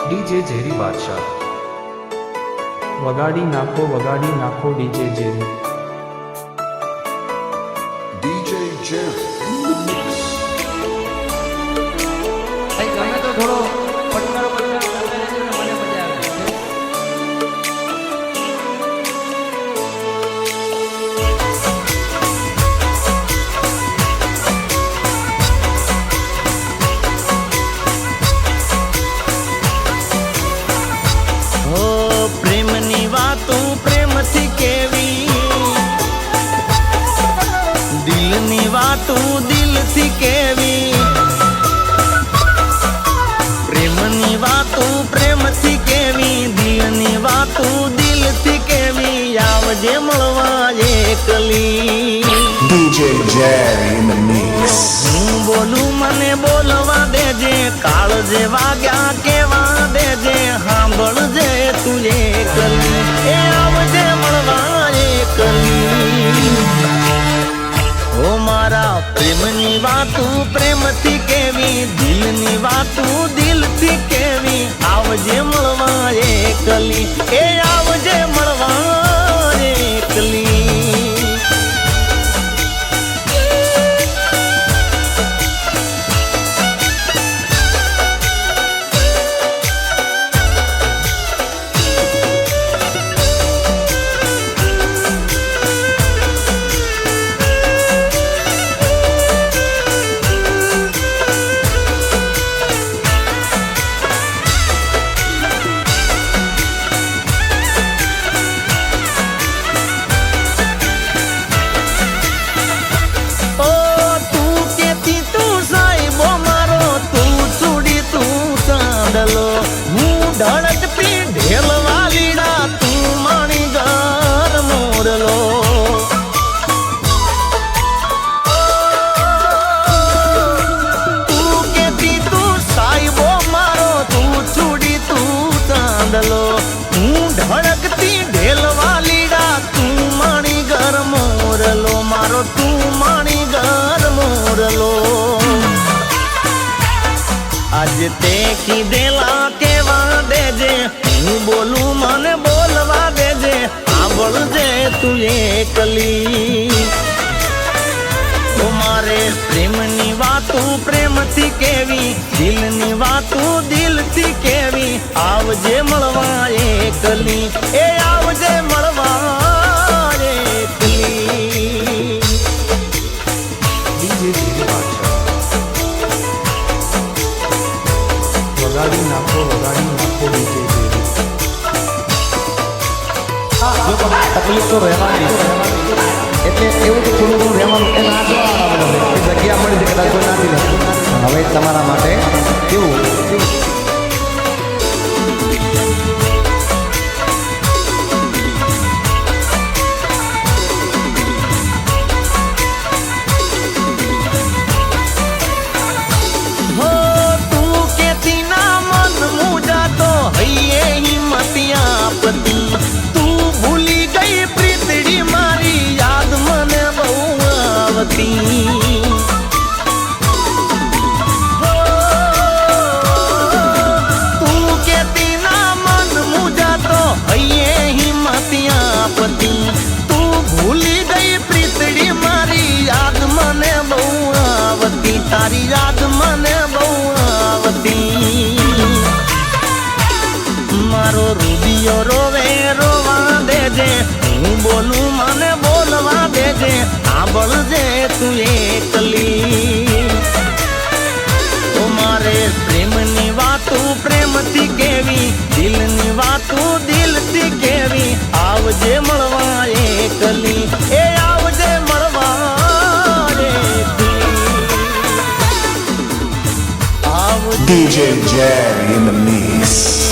DJ ઝેરી બાદશાહ વગાડી નાખો ડીજે ઝેરી DJ Jerry. ભાઈ ગમે તો થોડો પટકારો કરતા રહેજો ને મને મજા આવે. હો પ્રેમની વાતો પ્રેમથી કેવી, દિલની વાતો દિલથી કેવી, પ્રેમની વાતો પ્રેમથી કેવી, દિલની વાતો દિલથી કેવી, આવજે મળવા એકલી. DJ Jerry in the mix. હું બોલું મને બોલવા દેજે, કાળ જે વાગ્યા કેવા દેજે, સાંભળજે તું એકલી, એ આવજે મળવા એકલી. ઓ મારા પ્રેમની વાતું પ્રેમથી કેવી, દિલની વાતું દિલથી કેવી, આવજે મળવા એકલી, એ આવજે મળવા એકલી. ધડકતી ઢેલવા લીડા તું માણી ઘર મોરલો, તું કેતી તું સાહેબો મારો, તું છોડી તું ચાંદલો, હું ધડકતી ઢેલવા લીડા તું માણી ઘર મોરલો, મારો તું માણી ઘર મોરલો. આજે તે કીધેલા કેવા દેજે, હું બોલું મને બોલવા દેજે, સાંભળજે તું એકલી. ઓ મારે પ્રેમની વાતું પ્રેમથી કેવી, દિલની વાતું દિલથી કેવી, આવજે મળવા એકલી, એ આવજે મળવા એકલી. ડીજે ઝેરી બાદશાહ વગાડી નાખો ડીજે ઝેરી. જો તકલીફ તો રહેવાની, એટલે એવું તો થોડું ઘણું રહેવાનું, એ ના જગ્યા મળી છે કદાચ કોઈ નાથી નથી. હવે તમારા માટે કેવું હો તું કેતી ના મન મુજાતો હૈયે હિંમતી આપતી, તું ભૂલી ગઈ પ્રીતડી મારી, યાદ મને બહુ આવતી. હો તું કેતી ના મન મુજાતો હૈયે હિંમતી આપતી, તું ભૂલી ગઈ પ્રીતડી મારી, યાદ મને બહુ આવતી, તારી યાદ મને બહુ આવતી. મારો રૂડિયો રોવે રોવા દેજે, હું બોલું મને બોલવા દેજે, સાંભળજે તું એકલી. ઓ મારે પ્રેમની વાતું પ્રેમથી કેવી, દિલની વાતું દિલથી કેવી, આવજે મળવા એકલી, એ આવજે મળવા એકલી. DJ Jerry in the mix.